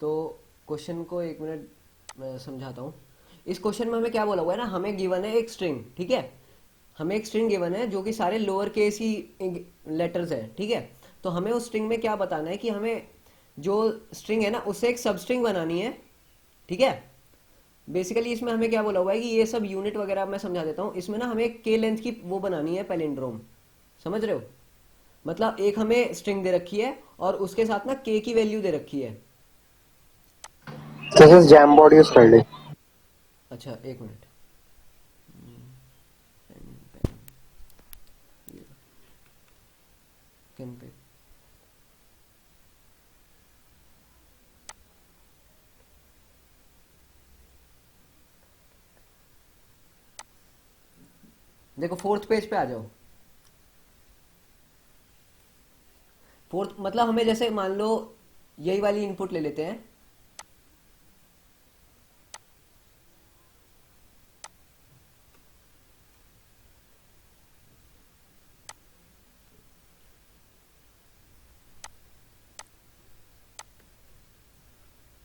तो क्वेश्चन को एक मिनट मैं समझाता हूँ। इस क्वेश्चन में हमें क्या बोला हुआ है ना, हमें गिवन है एक स्ट्रिंग, ठीक है। हमें एक स्ट्रिंग गिवन है जो कि सारे लोअर केस ही लेटर्स है, ठीक है। तो हमें उस स्ट्रिंग में क्या बताना है कि हमें जो स्ट्रिंग है ना उससे एक सब स्ट्रिंग बनानी है, ठीक है। बेसिकली इसमें हमें क्या बोला हुआ है कि ये सब यूनिट वगैरह मैं समझा देता हूँ। इसमें ना हमें के लेंथ की वो बनानी है पैलिंड्रोम, समझ रहे हो। मतलब एक हमें स्ट्रिंग दे रखी है और उसके साथ ना के की वैल्यू दे रखी है। This is jam body use कर ली। अच्छा एक मिनट। पेन पे देखो, फोर्थ पेज पे आ जाओ। फोर्थ मतलब हमें जैसे मान लो यही वाली इनपुट ले लेते हैं।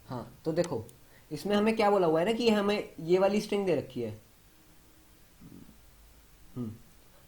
हाँ तो देखो, इसमें हमें क्या बोला हुआ है ना कि हमें ये वाली स्ट्रिंग दे रखी है। हम्म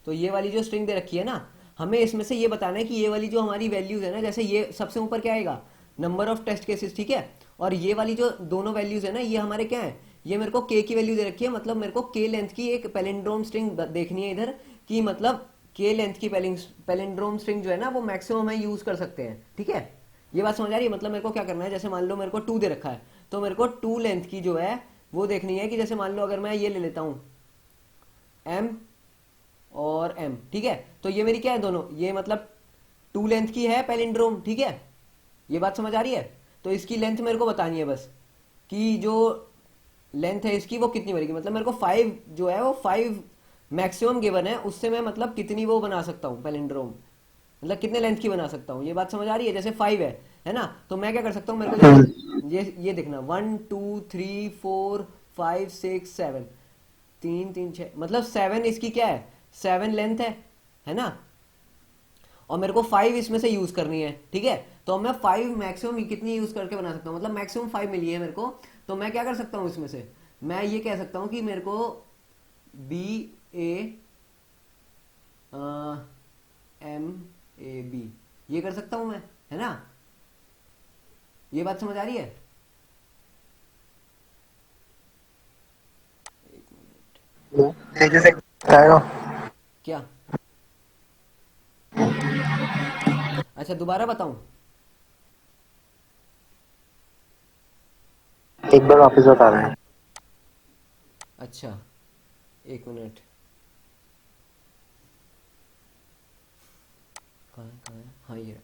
तो ये वाली जो स्ट्रिंग दे रखी है ना, हमें इसमें से ये बताना है कि ये वाली जो हमारी वैल्यूज है ना, जैसे ये सबसे ऊपर क्या आएगा, नंबर ऑफ टेस्ट केसेस, ठीक है। और ये वाली जो दोनों वैल्यूज है ना, ये हमारे क्या है, ये मेरे को के की वैल्यू दे रखी है। मतलब मेरे को के लेंथ की एक पैलिंड्रोम स्ट्रिंग देखनी है इधर, कि मतलब के लेंथ की पैलिंड्रोम स्ट्रिंग जो है ना वो मैक्सिमम हम यूज कर सकते हैं, ठीक है। ये बात समझ आ रही है। मतलब मेरे को क्या करना है, जैसे मान लो मेरे को 2 दे रखा है, तो मेरे को 2 लेंथ की जो है वो देखनी है। कि जैसे मान लो अगर मैं ये ले लेता हूँ एम और एम, ठीक है। तो ये मेरी क्या है दोनों, ये मतलब 2 लेंथ की है पैलिंड्रोम, ठीक है। ये बात समझ आ रही है। तो इसकी लेंथ मेरे को बतानी है बस, कि जो लेंथ है इसकी वो कितनी बनेगी। मतलब मेरे को 5 जो है वो 5 मैक्सिमम गिवन है, उससे मैं मतलब कितनी वो बना सकता हूँ पैलिंड्रोम, मतलब कितने लेंथ की बना सकता हूँ। ये बात समझ आ रही है। जैसे 5 है ना। तो मैं क्या कर सकता हूँ, मेरे को जैसे ये देखना 1 2 3 4 5 6 7, 3 3 6, मतलब 7 इसकी क्या है, 7 लेंथ है ना। और मेरे को 5 इसमें से यूज करनी है, ठीक है। तो अब मैं 5 मैक्सिमम कितनी यूज करके बना सकता हूँ, मतलब मैक्सिमम 5 मिली है मेरे को। तो मैं क्या कर सकता हूँ इसमें से, मैं ये कह सकता हूँ कि मेरे को B A M A B, ये कर सकता हूँ मैं, है ना। ये बात समझ आ रही है। एक मिनट। तेजी से बताएगा। क्या? अच्छा दोबारा बताऊं? एक बार वापस बता रहे हैं। अच्छा एक मिनट। कहाँ है हाँ ये।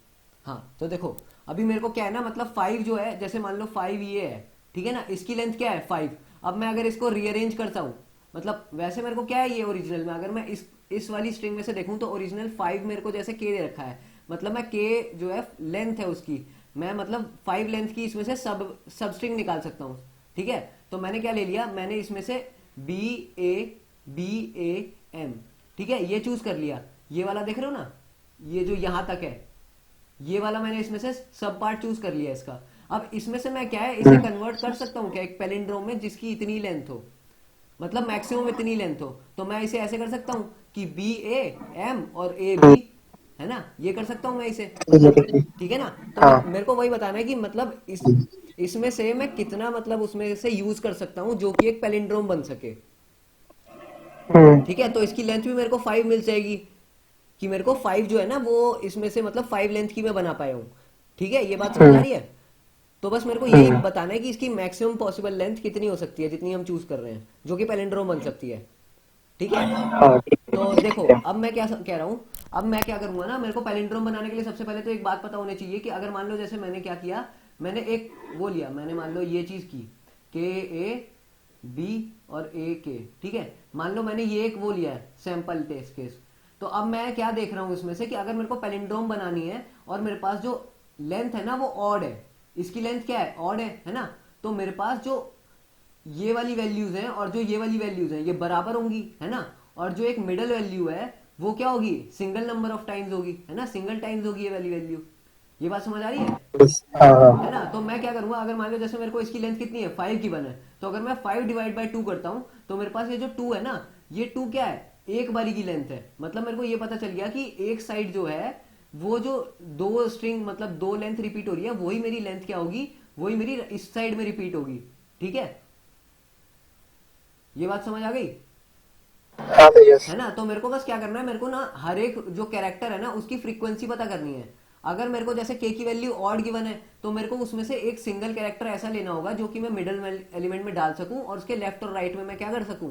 हाँ तो देखो, अभी मेरे को क्या है ना, मतलब 5 जो है, जैसे मान लो 5 ये है, ठीक है ना। इसकी लेंथ क्या है 5। अब मैं अगर इसको रीअरेंज करता हूँ, मतलब वैसे मेरे को क्या है ये ओरिजिनल में, अगर मैं इस वाली स्ट्रिंग में से देखूं तो ओरिजिनल 5 मेरे को जैसे के दे रखा है। मतलब मैं के जो है लेंथ है उसकी, मैं मतलब 5 लेंथ की इसमें से सब स्ट्रिंग निकाल सकता हूँ, ठीक है। तो मैंने क्या ले लिया, मैंने इसमें से बी ए एम, ठीक है, ये चूज कर लिया। ये वाला देख रहे हो ना, ये जो यहां तक है, ये वाला मैंने इसमें से सब पार्ट चूज कर लिया इसका। अब इसमें से मैं क्या है, इसे कन्वर्ट कर सकता हूँ क्या एक पैलिंड्रोम में जिसकी इतनी लेंथ हो, मतलब मैक्सिमम इतनी लेंथ हो। तो मैं इसे ऐसे कर सकता हूँ कि बी ए एम और ए बी, है ना, ये कर सकता हूँ मैं इसे, ठीक है ना। तो मैं हाँ। मेरे को वही बताना है कि मतलब इसमें से मैं कितना मतलब उसमें से यूज कर सकता हूँ जो कि एक पैलिंड्रोम बन सके, ठीक है। तो इसकी लेंथ भी मेरे को 5 मिल जाएगी, कि मेरे को 5 जो है ना वो इसमें से मतलब 5 लेंथ की मैं बना पाया हूँ, ठीक है। ये बात समझ आ रही है। तो बस मेरे को यही बताना है कि इसकी मैक्सिमम पॉसिबल लेंथ कितनी हो सकती है, जितनी हम चूज कर रहे हैं, जो कि पैलिंड्रोम बन सकती है, ठीक है। हाँ ठीक तो है देखो ठीक है। अब मैं क्या कह रहा हूँ। अब मैं क्या करूंगा ना, मेरे को पैलिंड्रोम बनाने के लिए सबसे पहले तो एक बात पता होनी चाहिए कि अगर मान लो जैसे मैंने क्या किया, मैंने एक वो लिया, मैंने मान लो ये चीज की के ए बी और ए के, ठीक है। मान लो मैंने ये एक वो लिया है सैंपल टेस्ट केस। तो अब मैं क्या देख रहा हूँ इसमें से कि अगर मेरे को पैलिंड्रोम बनानी है और मेरे पास जो लेंथ है ना वो ऑड है, इसकी लेंथ क्या है, ऑड है ना। तो मेरे पास जो ये वाली वैल्यूज हैं और जो ये वाली वैल्यूज हैं ये बराबर होंगी, है ना। और जो एक मिडल वैल्यू है वो क्या होगी, सिंगल नंबर ऑफ टाइम्स होगी, है ना, सिंगल टाइम्स होगी ये वाली वैल्यू। ये बात समझ आ रही है हाँ हाँ। ना। तो मैं मैं क्या करूंगा, अगर मान लो जैसे मेरे को इसकी लेंथ कितनी है 5 गिवन है, तो अगर मैं 5 डिवाइड बाई 2 करता हूं तो मेरे पास ये जो 2 है ना, ये 2 क्या है, एक बारी की लेंथ है। मतलब मेरे को ये पता चल गया कि एक साइड जो है वो जो दो स्ट्रिंग मतलब दो लेंथ रिपीट हो रही है, वही मेरी लेंथ क्या होगी, वही मेरी इस साइड में रिपीट होगी। ठीक है, ये बात समझ आ गई हाँ भैया। है ना। तो मेरे को बस क्या करना है, मेरे को ना हर एक जो कैरेक्टर है ना उसकी फ्रीक्वेंसी पता करनी है। अगर मेरे को जैसे के की वैल्यू ऑड गिवन है तो मेरे को उसमें से एक सिंगल कैरेक्टर ऐसा लेना होगा जो कि मैं मिडल एलिमेंट में डाल सकूं और उसके लेफ्ट और राइट में मैं क्या कर सकूं,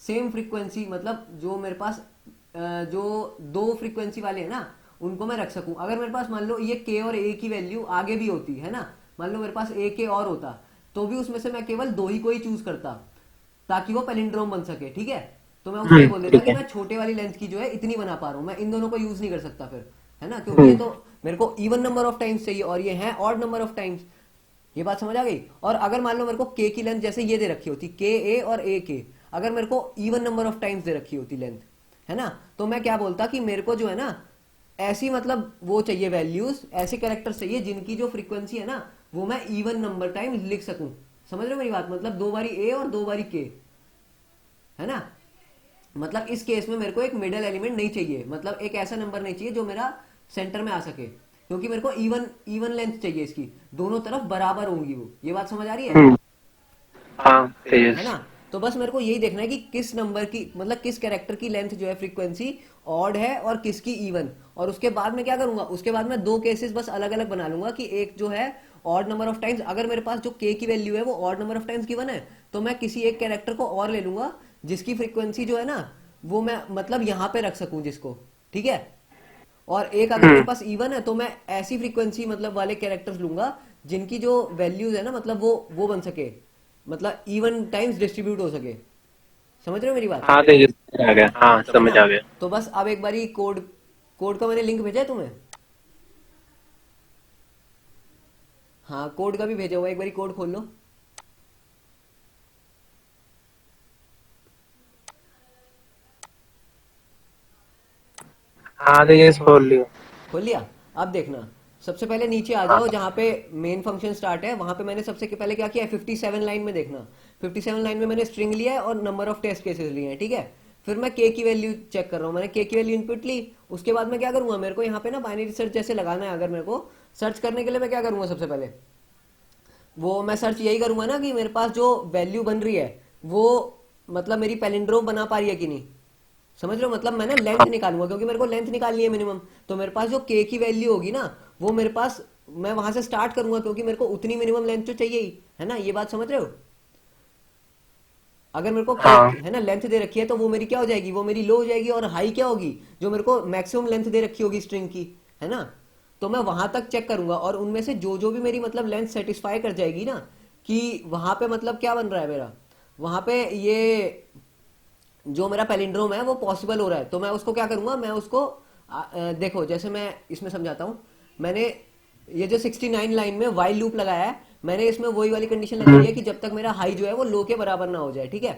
सेम फ्रीक्वेंसी मतलब जो मेरे पास जो दो फ्रीक्वेंसी वाले हैं ना उनको मैं रख सकूं। अगर मेरे पास मान लो ये के और ए की वैल्यू आगे भी होती है ना, मान लो मेरे पास ए के और होता तो भी उसमें से मैं केवल दो ही को ही चूज करता ताकि वो पैलिंड्रोम बन सके। ठीक है, तो मैं उसको ये बोल देता ठीक कि है। मैं छोटे वाली लेंथ की जो है इतनी बना पा रहा हूँ, मैं इन दोनों को यूज नहीं कर सकता फिर, है ना, क्योंकि ये तो मेरे को इवन नंबर ऑफ टाइम्स चाहिए और ये है ऑड नंबर ऑफ टाइम्स। ये बात समझ आ गई। और अगर मान लो मेरे को के की लेंथ जैसे ये दे रखी होती के ए और ए के, अगर मेरे को even number of times they रखी होती लेंथ, है ना, तो मैं क्या बोलता कि मेरे को जो है ना ऐसी मतलब वो चाहिए वैल्यूज, ऐसे कैरेक्टर्स चाहिए जिनकी जो फ्रीक्वेंसी है ना वो मैं इवन नंबर टाइम लिख सकूं। समझ रहे हो मेरी बात, मतलब दो बारी ए और दो बारी के, है ना। मतलब इस केस में मेरे को एक मिडल एलिमेंट नहीं चाहिए, मतलब एक ऐसा नंबर नहीं चाहिए जो मेरा सेंटर में आ सके, क्योंकि मेरे को इवन इवन लेंथ चाहिए, इसकी दोनों तरफ बराबर होंगी वो। ये बात समझ आ रही है हाँ है तेज। ना। तो बस मेरे को यही देखना है कि किस नंबर की मतलब किस कैरेक्टर की लेंथ जो है फ्रीक्वेंसी ऑड है और किसकी इवन। और उसके बाद में क्या करूंगा, उसके बाद में दो केसेस बस अलग अलग बना लूंगा कि एक जो है ऑड नंबर ऑफ टाइम्स, अगर मेरे पास जो के की वैल्यू है वो odd number of times given है तो मैं किसी एक कैरेक्टर को और ले लूंगा जिसकी फ्रीक्वेंसी जो है ना वो मैं मतलब यहां पे रख सकूं जिसको। ठीक है, और एक अगर मेरे पास इवन है तो मैं ऐसी फ्रीक्वेंसी मतलब वाले कैरेक्टर्स लूंगा जिनकी जो वैल्यूज है ना मतलब वो बन सके, मतलब इवन टाइम्स डिस्ट्रीब्यूट हो सके। समझ रहे हो मेरी बात, हाँ तेज समझ आ गया, हाँ है समझ ना। आ गया। तो बस अब एक बारी कोड कोड का मैंने लिंक भेजा है तुम्हें, हाँ कोड का भी भेजा हुआ है, एक बारी कोड खोल लो। हाँ तेज खोल लियो। खोल लिया। अब देखना, सबसे पहले नीचे आ जाओ जहाँ पे मेन फंक्शन स्टार्ट है, वहां पे मैंने सबसे पहले क्या किया है 57 लाइन में देखना, 57 लाइन में मैंने स्ट्रिंग लिया है और नंबर ऑफ टेस्ट केसेस लिए हैं। ठीक है, फिर मैं के की वैल्यू चेक कर रहा हूँ, मैंने के की वैल्यू इनपुट ली। उसके बाद मैं क्या करूंगा, मेरे को यहाँ पे ना बाइनरी सर्च जैसे लगाना है, अगर मेरे को सर्च करने के लिए मैं क्या करूंगा, सबसे पहले वो मैं सर्च यही करूंगा ना कि मेरे पास जो वैल्यू बन रही है वो मतलब मेरी पैलिंड्रोम बना पा रही है कि नहीं। समझ रहे हो, मतलब मैं ना लेंथ निकालूंगा क्योंकि मेरे को लेंथ निकालनी है मिनिमम। तो मेरे पास जो के की वैल्यू होगी ना वो मेरे पास, मैं वहां से स्टार्ट करूंगा क्योंकि मेरे को उतनी मिनिमम लेंथ तो चाहिए ही, है ना। ये बात समझ रहे हो, अगर मेरे को के हाँ है ना लेंथ दे रखी है तो वो मेरी क्या हो जाएगी, वो मेरी लो हो जाएगी, और हाई क्या होगी, जो मेरे को मैक्सिमम लेंथ दे रखी होगी स्ट्रिंग की, है ना। तो मैं वहां तक चेक करूंगा और उनमें से जो जो भी मेरी मतलब लेंथ सेटिस्फाई कर जाएगी ना कि वहां पे मतलब क्या बन रहा है मेरा, वहां पे ये जो मेरा पैलिंड्रोम है वो पॉसिबल हो रहा है, तो मैं उसको क्या करूंगा, मैं उसको देखो जैसे मैं इसमें समझाता हूँ। मैंने ये जो 69 लाइन में वाइल लूप लगाया है, मैंने इसमें वही वाली कंडीशन लगाई है कि जब तक मेरा हाई जो है वो लो के बराबर ना हो जाए। ठीक है,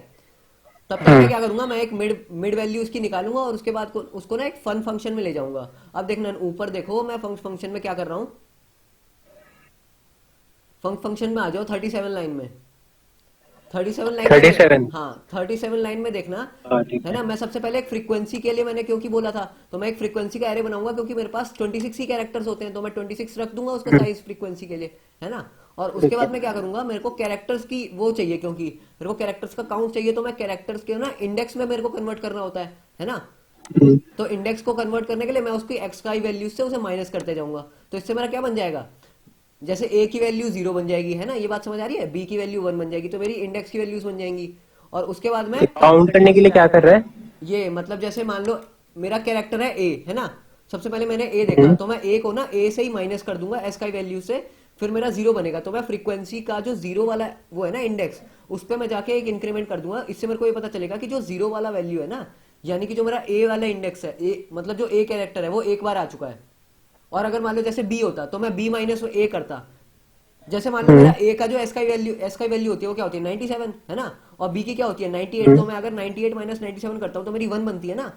तब तक मैं क्या करूंगा, मैं एक मिड मिड वैल्यू उसकी निकालूंगा और उसके बाद उसको ना एक फन फंक्शन में ले जाऊंगा। अब देखना ऊपर देखो, मैं फंक्शन में क्या कर रहा हूँ, फंक्शन में आ जाओ 37 लाइन में, 37 लाइन में 37। हाँ 37 लाइन में देखना, हाँ ठीक है है। ना। मैं सबसे पहले एक फ्रीक्वेंसी के लिए मैंने क्योंकि बोला था तो मैं एक फ्रीक्वेंसी का एरे बनाऊंगा क्योंकि मेरे पास 26 ही कैरेक्टर्स होते हैं, तो मैं 26 रख दूंगा उसका साइज फ्रीक्वेंसी के लिए, है ना। और उसके ठीक है। बाद मैं क्या करूंगा, मेरे को कैरेक्टर्स की वो चाहिए क्योंकि मेरे को कैरेक्टर्स का काउंट चाहिए, तो मैं कैरेक्टर्स के ना इंडेक्स में मेरे को कन्वर्ट करना होता है ना। तो इंडेक्स को कन्वर्ट करने के लिए मैं उसकी एक्स का वैल्यू से उसे माइनस करते जाऊंगा, तो इससे मेरा क्या बन जाएगा, जैसे ए की वैल्यू 0 बन जाएगी, है ना, ये बात समझ आ रही है, बी की वैल्यू 1 बन जाएगी, तो मेरी इंडेक्स की वैल्यूज बन जाएंगी। और उसके बाद में काउंट करने के लिए क्या कर रहा है? ये मतलब जैसे मान लो मेरा कैरेक्टर है ए, है ना, सबसे पहले मैंने ए देखा तो मैं ए को ना ए से ही माइनस कर दूंगा एस का वैल्यू से, फिर मेरा 0 बनेगा, तो मैं फ्रीक्वेंसी का जो 0 वाला वो है ना इंडेक्स, उस पर मैं जाके एक इंक्रीमेंट कर दूंगा। इससे मेरे को ये पता चलेगा कि जो 0 वाला वैल्यू है ना, यानी कि जो मेरा ए वाला इंडेक्स है, ए मतलब जो ए कैरेक्टर है वो एक बार आ चुका है। और अगर मान लो जैसे बी होता तो मैं बी माइनस ए करता, जैसे मान लो मेरा ए का जो एस का वैल्यू होती है वो क्या होती है 97, है ना, और बी की क्या होती है 98, तो मैं अगर 98 माइनस 97 करता हूँ तो मेरी 1 बनती है ना।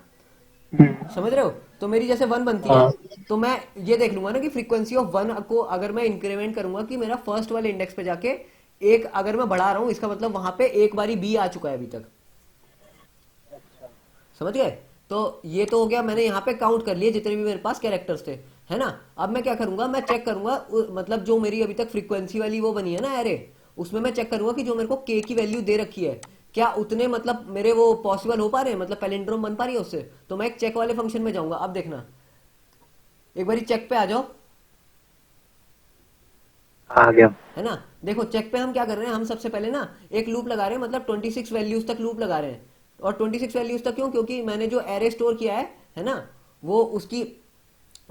समझ रहे हो? तो मेरी जैसे 1 बनती है, हाँ तो मैं ये देख लूंगा ना कि फ्रीक्वेंसी ऑफ 1 को अगर मैं इंक्रीमेंट करूंगा कि मेरा फर्स्ट वाले इंडेक्स पे जाके एक अगर मैं बढ़ा रहा हूं, इसका मतलब वहां पे एक बारी बी आ चुका है अभी तक। समझ गए? तो ये तो हो गया, मैंने यहाँ पे काउंट कर लिए जितने भी मेरे पास कैरेक्टर्स थे, है ना। अब मैं क्या करूंगा, मैं चेक करूंगा मतलब जो मेरी अभी तक फ्रीक्वेंसी वाली वो बनी है ना एरे, उसमें मैं चेक करूंगा कि जो मेरे को के की वैल्यू दे रखी है, क्या उतने मतलब मेरे वो पॉसिबल हो पा रहे हैं, मतलब पैलिंड्रोम बन पा रही है उससे। तो मैं एक चेक वाले फंक्शन में जाऊंगा। अब देखना, एक बारी चेक पे आ जाओ, आ गया। है ना। देखो चेक पे हम क्या कर रहे हैं, हम सबसे पहले ना एक लूप लगा रहे हैं, मतलब 26 वैल्यूज तक लूप लगा रहे हैं। और 26 वैल्यूज तक क्यों? क्योंकि मैंने जो एरे स्टोर किया है ना, वो उसकी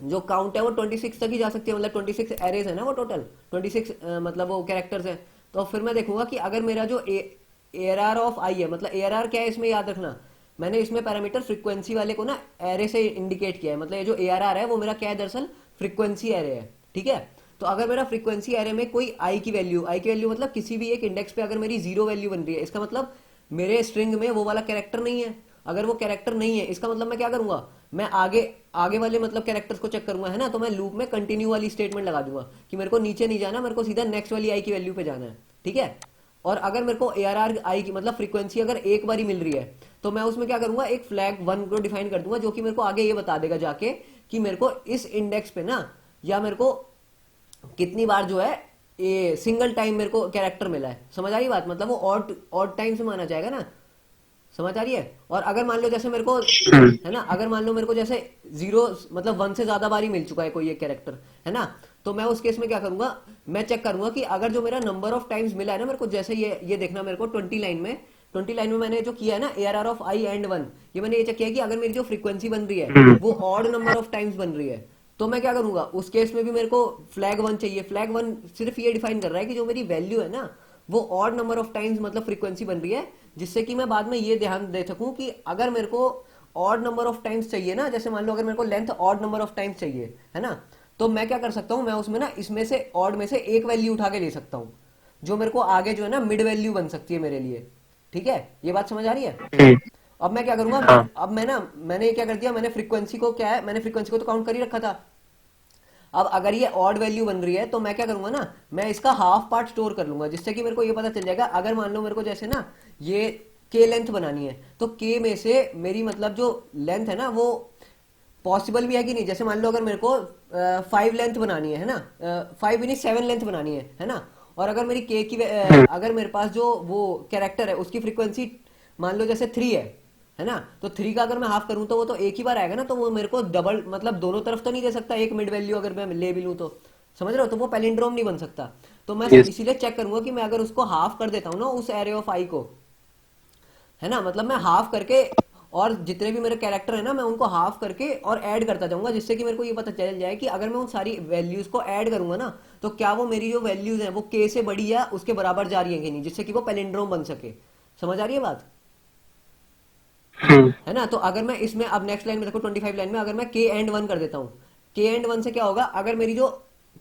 जो काउंट है वो 26 तक ही जा सकती है, मतलब 26 एरेज है ना वो टोटल 26 मतलब वो कैरेक्टर्स है। तो फिर मैं देखूंगा कि अगर मेरा जो ए आर ऑफ आई है, मतलब ए आर क्या है इसमें याद रखना, मैंने इसमें पैरामीटर फ्रीक्वेंसी वाले को ना एरे से इंडिकेट किया है, मतलब ये जो ए आर है वो मेरा क्या है, दरअसल फ्रीक्वेंसी एरे है, ठीक है। तो अगर मेरा फ्रीक्वेंसी एरे में कोई आई की वैल्यू मतलब किसी भी एक इंडेक्स पे अगर मेरी जीरो वैल्यू बन रही है, इसका मतलब मेरे स्ट्रिंग में वो वाला कैरेक्टर नहीं है। अगर वो कैरेक्टर नहीं है, इसका मतलब मैं क्या करूंगा, मैं आगे आगे वाले मतलब कैरेक्टर्स को चेक करूंगा, है ना। तो मैं लूप में कंटिन्यू वाली स्टेटमेंट लगा दूंगा कि मेरे को नीचे नहीं जाना, मेरे को सीधा नेक्स्ट वाली आई की वैल्यू पे जाना है, ठीक है। और अगर मेरे को ए आर आर आई की मतलब फ्रीक्वेंसी अगर एक बारी मिल रही है, तो मैं उसमें क्या करूंगा, एक फ्लैग 1 को डिफाइन कर दूंगा, जो कि मेरे को आगे ये बता देगा जाके कि मेरे को इस इंडेक्स पे ना, या मेरे को कितनी बार जो है ये सिंगल टाइम मेरे को कैरेक्टर मिला है। समझ आ रही बात? मतलब वो ऑड ऑड टाइम से माना जाएगा ना। समझ आ रही है? और अगर मान लो जैसे मेरे को, है ना, अगर मान लो मेरे को जैसे जीरो मतलब 1 से ज्यादा बारी मिल चुका है कोई एक कैरेक्टर, है ना, तो मैं उस केस में क्या करूंगा, मैं चेक करूंगा कि अगर जो मेरा नंबर ऑफ टाइम्स मिला है ना मेरे को, जैसे ये देखना मेरे को 20 लाइन में मैंने जो किया है ना A R of I and 1, ये मैंने ये चेक किया कि अगर मेरी जो फ्रीक्वेंसी बन रही है वो ऑड नंबर ऑफ टाइम्स बन रही है, तो मैं क्या करूंगा उस केस में भी मेरे को फ्लैग 1 चाहिए। फ्लैग 1 सिर्फ ये डिफाइन कर रहा है कि जो मेरी वैल्यू है ना वो ऑड नंबर ऑफ टाइम्स मतलब फ्रीक्वेंसी बन रही है, जिससे कि मैं बाद में ये ध्यान दे सकूं कि अगर मेरे को ऑड नंबर ऑफ टाइम्स चाहिए ना, जैसे मान लो अगर मेरे को length odd number of times चाहिए, है ना, तो मैं क्या कर सकता हूं, मैं उसमें ना इसमें से ऑड में से एक वैल्यू उठा के ले सकता हूं, जो मेरे को आगे जो है ना मिड वैल्यू बन सकती है मेरे लिए। ठीक है, ये बात समझ आ रही है? अब मैं क्या करूंगा, हाँ अब मैं ना मैंने क्या कर दिया, मैंने फ्रीक्वेंसी को क्या है, मैंने फ्रीक्वेंसी को तो काउंट कर ही रखा था। अब अगर ये ऑड वैल्यू बन रही है तो मैं क्या करूंगा ना, मैं इसका हाफ पार्ट स्टोर कर लूंगा, जिससे कि मेरे को ये पता चल जाएगा, अगर मान लो मेरे को जैसे ना ये के लेंथ बनानी है, तो के में से मेरी मतलब जो लेंथ है ना वो पॉसिबल भी है कि नहीं। जैसे मान लो अगर मेरे को 5 लेंथ बनानी है ना, 5 यानी 7 लेंथ बनानी है ना, और अगर मेरी के की अगर मेरे पास जो वो कैरेक्टर है उसकी फ्रीक्वेंसी मान लो जैसे 3 है ना, तो 3 का अगर मैं हाफ करूं तो वो तो एक ही बार आएगा ना, तो वो मेरे को डबल मतलब दोनों तरफ तो नहीं दे सकता, एक मिड वैल्यू अगर मैं ले भी लूं तो। समझ रहे हो? तो वो पैलिंड्रोम नहीं बन सकता। तो मैं यस। इसीलिए चेक करूंगा कि मैं अगर उसको हाफ कर देता हूँ ना उस एरे ऑफ आई को, है ना, मतलब मैं हाफ करके और जितने भी मेरे कैरेक्टर है ना मैं उनको हाफ करके और ऐड करता जाऊंगा, जिससे कि मेरे को ये पता चल जाए कि अगर मैं उन सारी वैल्यूज को ऐड करूंगा ना, तो क्या वो मेरी जो वैल्यूज हैं वो के से बड़ी या उसके बराबर जा रही है कि नहीं, जिससे कि वो पैलिंड्रोम बन सके। समझ आ रही है बात? है ना। तो अगर मैं इसमें अब नेक्स्ट लाइन में देखो 25 लाइन में अगर मैं के एंड 1 कर देता हूँ, के एंड 1 से क्या होगा, अगर मेरी जो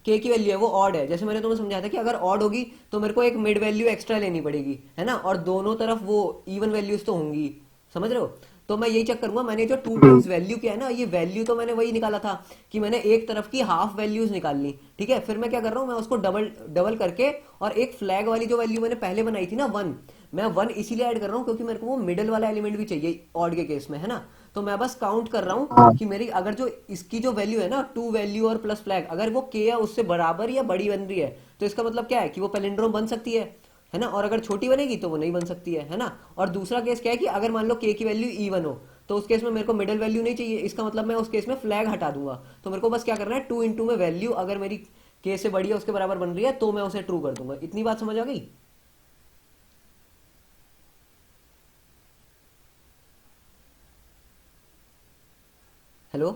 के की वैल्यू है वो ऑड है, जैसे मैंने तुम्हें समझाया था कि अगर ऑड होगी तो मेरे को एक मिड वैल्यू एक्स्ट्रा लेनी पड़ेगी, है ना, और दोनों तरफ वो इवन वैल्यूज तो होंगी। समझ रहे हो? तो मैं यही चेक करूंगा, मैंने जो 2 टाइम्स वैल्यू किया है ना, ये वैल्यू तो मैंने वही निकाला था कि मैंने एक तरफ की हाफ वैल्यूज निकाल ली। ठीक है, फिर मैं क्या कर रहा हूँ, मैं उसको डबल डबल करके और एक फ्लैग वाली जो वैल्यू मैंने पहले बनाई थी ना 1, मैं 1 इसीलिए ऐड कर रहा हूँ क्योंकि मेरे को वो मिडल वाला एलिमेंट भी चाहिए ऑड के केस में, है ना। तो मैं बस काउंट कर रहा हूँ कि मेरी अगर जो इसकी जो वैल्यू है ना 2 वैल्यू और प्लस फ्लैग अगर वो के या उससे बराबर या बड़ी बन रही है, तो इसका मतलब क्या है कि वो पैलिंड्रोम बन सकती है ना। और अगर छोटी बनेगी तो वो नहीं बन सकती है ना। और दूसरा केस क्या है कि अगर मान लो के की वैल्यू इवन हो, तो उस केस में मेरे को मिडल वैल्यू नहीं चाहिए, इसका मतलब मैं उस केस में फ्लैग हटा दूंगा। तो मेरे को बस क्या करना है, 2 इंटू में वैल्यू अगर मेरी के से बड़ी है उसके बराबर बन रही है तो मैं उसे ट्रू कर दूंगा। इतनी बात समझ आ गई? हेलो?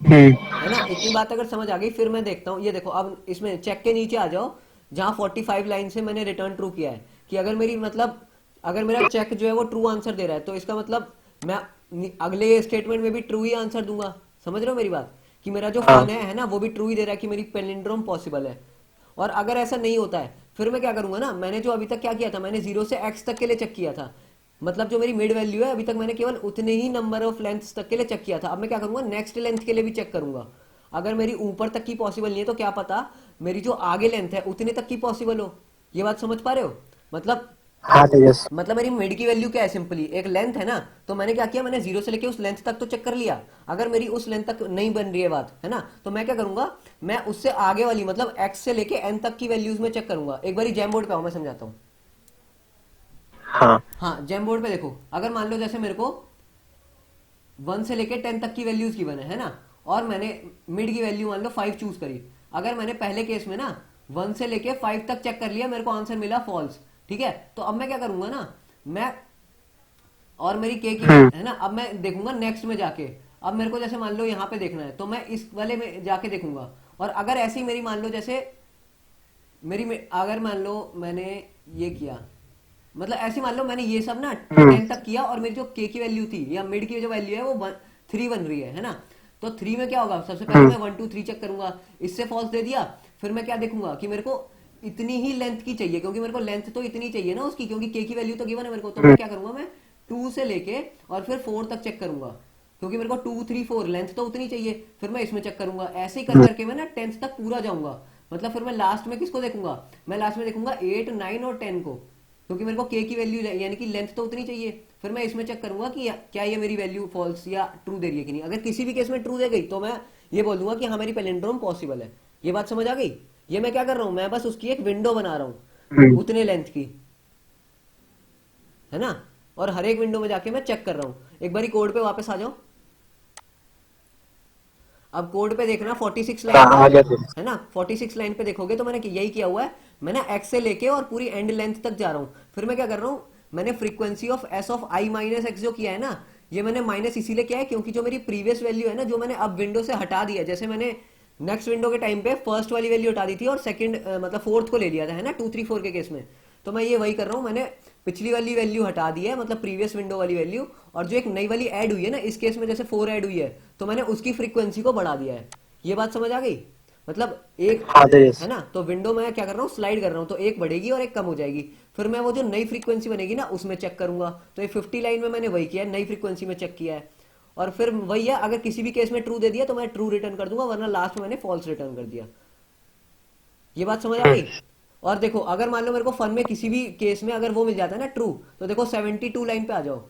है ना, इतनी बात अगर समझ आ गई फिर मैं देखता हूँ, ये देखो अब इसमें चेक के नीचे आ जाओ, जहाँ 45 लाइन से मैंने रिटर्न ट्रू किया है कि अगर मेरी मतलब अगर मेरा चेक जो है वो ट्रू आंसर दे रहा है, तो इसका मतलब मैं अगले स्टेटमेंट में भी ट्रू ही आंसर दूंगा। समझ रहे हो मेरी बात? कि मेरा जो हाँ फन है ना, वो भी ट्रू ही दे रहा है कि मेरी पेलिंड्रोम पॉसिबल है। और अगर ऐसा नहीं होता है फिर मैं क्या करूंगा ना, मैंने जो अभी तक क्या किया था, मैंने 0 से x तक के लिए चेक किया था, मतलब जो मेरी मिड वैल्यू है अभी तक मैंने केवल उतने ही नंबर ऑफ लेंथ्स तक के लिए चेक किया था। अब मैं क्या करूंगा, नेक्स्ट लेंथ के लिए भी चेक करूंगा। अगर मेरी ऊपर तक की पॉसिबल नहीं है तो क्या पता मेरी जो आगे लेंथ है उतने तक की पॉसिबल हो। ये बात समझ पा रहे हो? मतलब हाँ तेजस। मेरी मिड की वैल्यू क्या है, सिंपली एक लेंथ है ना। तो मैंने क्या किया, मैंने जीरो से लेके उस लेंथ तक तो चेक कर लिया। अगर मेरी उस लेंथ तक नहीं बन रही है बात, है ना, तो मैं क्या करूंगा, मैं उससे आगे वाली मतलब एक्स से लेके एन तक की वैल्यूज में चेक करूंगा। एक बार जैम बोर्ड पे आओ, मैं समझाता हूँ। हाँ हाँ, जैम बोर्ड पे देखो, अगर मान लो जैसे मेरे को 1 से लेके 10 तक की वैल्यूज गिवन है ना, और मैंने मिड की वैल्यू मान लो 5 चूज करी। अगर मैंने पहले केस में ना 1 से लेके 5 तक चेक कर लिया, मेरे को आंसर मिला फॉल्स, ठीक है, तो अब मैं क्या करूंगा ना, मैं और मेरी के की हम्म है ना, अब मैं देखूंगा नेक्स्ट में जाके। अब मेरे को जैसे मान लो यहाँ पे देखना है तो मैं इस वाले में जाके देखूंगा। और अगर ऐसी मेरी मान लो जैसे अगर मान लो मैंने ये किया, मतलब ऐसे मान लो मैंने ये सब ना हम्म 10 तक किया, और मेरी जो के की वैल्यू थी या मिड की जो वैल्यू है वो 3 बन रही है ना। तो 3 में क्या होगा, सबसे पहले हम्म मैं 1 2 3 चेक करूंगा, इससे फॉल्स दे दिया। फिर मैं क्या देखूंगा कि मेरे को इतनी ही लेंथ की चाहिए, क्योंकि मेरे को लेंथ तो इतनी चाहिए ना उसकी, क्योंकि के की वैल्यू तो गिवन है मेरे को। तो मैं हम्म क्या करूंगा, मैं 2 से लेके और फिर 4 तक चेक करूंगा, क्योंकि मेरे को 2 3 4 लेंथ तो उतनी चाहिए। फिर मैं इसमें चेक करूंगा, ऐसे ही कर हम्म। करके मैं ना 10th तक पूरा जाऊंगा। मतलब फिर मैं लास्ट में किसको देखूंगा, मैं लास्ट में देखूंगा 8 9 और 10 को, क्योंकि मेरे को के की वैल्यू यानी कि लेंथ तो उतनी चाहिए। फिर मैं इसमें चेक करूंगा कि क्या ये मेरी वैल्यू फॉल्स या ट्रू दे रही है कि नहीं। अगर किसी भी केस में ट्रू दे गई तो मैं ये बोल दूंगा कि हाँ मेरी पैलिंड्रोम पॉसिबल है। ये बात समझ आ गई? ये मैं क्या कर रहा हूँ, मैं बस उसकी एक विंडो बना रहा हूँ हम्म। उतने लेंथ की, है ना। और हर एक विंडो में जाके मैं चेक कर रहा हूँ। एक बारी कोड पे वापस आ जाओ। अब कोड पे देखना 46 हाँ लाइन पे, आ गया तेजस। है ना, 46 लाइन पे देखोगे तो मैंने यही किया हुआ है। मैं ना एक्स से लेके और पूरी एंड लेंथ तक जा रहा हूँ। फिर मैं क्या कर रहा हूँ, मैंने frequency of S of I minus x जो किया है ना, ये मैंने माइनस इसीलिए किया है क्योंकि जो मेरी प्रीवियस वैल्यू है ना, जो मैंने अब विंडो से हटा दिया, जैसे मैंने नेक्स्ट विंडो के टाइम पे फर्स्ट वाली वैल्यू हटा दी थी और सेकंड मतलब फोर्थ को ले लिया था, है ना, 2 3 4 के केस में। तो मैं ये वही कर रहा हूँ, मैंने पिछली वाली वैल्यू हटा दी है, मतलब प्रीवियस विंडो वाली वैल्यू, और जो एक नई वाली ऐड हुई है ना, इस केस में जैसे 4 ऐड हुई है, तो मैंने उसकी फ्रीक्वेंसी को बढ़ा दिया है। ये बात समझ आ गई? मतलब एक, हाँ तेजस। है ना, तो विंडो में क्या कर रहा हूँ, स्लाइड कर रहा हूँ, तो एक बढ़ेगी और एक कम हो जाएगी। फिर मैं वो जो नई फ्रीक्वेंसी बनेगी ना उसमें चेक करूंगा। तो ये 50 लाइन में मैंने वही किया है, नई फ्रीक्वेंसी में चेक किया है। और फिर वही है, अगर किसी भी केस में ट्रू दे दिया तो मैं ट्रू रिटर्न कर दूंगा, वरना लास्ट में मैंने फॉल्स रिटर्न कर दिया। ये बात समझ आ हम्म। गई? और देखो, अगर मान लो मेरे को फन में किसी भी केस में अगर वो मिल जाता है ना ट्रू, तो देखो 72 लाइन पे आ जाओ।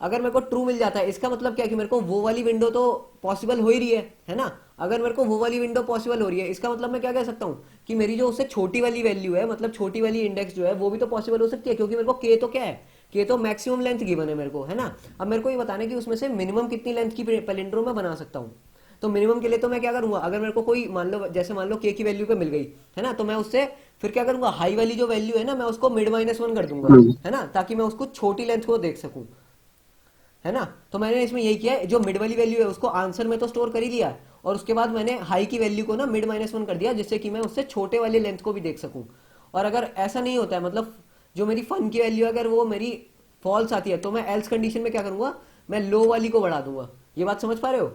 अगर मेरे को ट्रू मिल जाता है, इसका मतलब क्या है कि मेरे को वो वाली विंडो तो पॉसिबल हो ही रही है ना। अगर मेरे को वो वाली विंडो पॉसिबल हो रही है, इसका मतलब मैं क्या कह सकता हूँ कि मेरी जो उससे छोटी वाली वैल्यू है, मतलब छोटी वाली इंडेक्स जो है वो भी तो पॉसिबल हो सकती है, क्योंकि मेरे को के तो क्या है, के तो मैक्सिमम लेंथ गिवन है मेरे को, है ना। अब मेरे को ये बताना है कि उसमें से मिनिमम कितनी लेंथ की पैलिंड्रोम मैं बना सकता हूँ। तो मिनिमम के लिए तो मैं क्या करूंगा, अगर मेरे को कोई मान लो जैसे मान लो के की वैल्यू पे मिल गई, है ना, तो मैं उससे फिर क्या करूंगा, हाई वाली जो वैल्यू है ना मैं उसको मिड -1 कर दूंगा, हम्म। है ना, ताकि मैं उसको छोटी लेंथ को देख सकूं, है ना। तो मैंने इसमें यही किया है, जो मिड वाली वैल्यू है उसको आंसर में तो स्टोर कर ही लिया है, और उसके बाद मैंने हाई की वैल्यू को ना मिड -1 कर दिया, जिससे कि मैं उससे छोटे वाले लेंथ को भी देख सकूं। और अगर ऐसा नहीं होता है, मतलब जो मेरी फन की वैल्यू है अगर वो मेरी फॉल्स आती है, तो मैं एल्स कंडीशन में क्या करूंगा, मैं लो वाली को बढ़ा दूंगा। ये बात समझ पा रहे हो?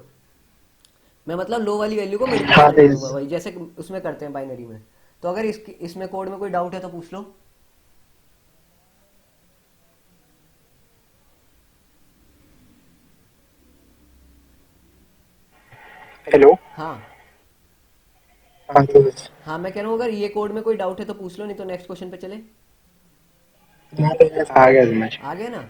मैं मतलब लो वाली वैल्यू को मिड प्लस हाँ वन कर दूंगा, तेजस। वही जैसे उसमें करते हैं बाइनरी में। तो अगर इसमें कोड में कोई डाउट है तो पूछ लो। हेलो। हाँ। हाँ तेजस। हाँ, मैं कह रहा हूँ अगर ये कोड में कोई डाउट है तो पूछ लो, नहीं तो नेक्स्ट क्वेश्चन पे चले। हाँ तेजस आ गया समझ। आ गया ना?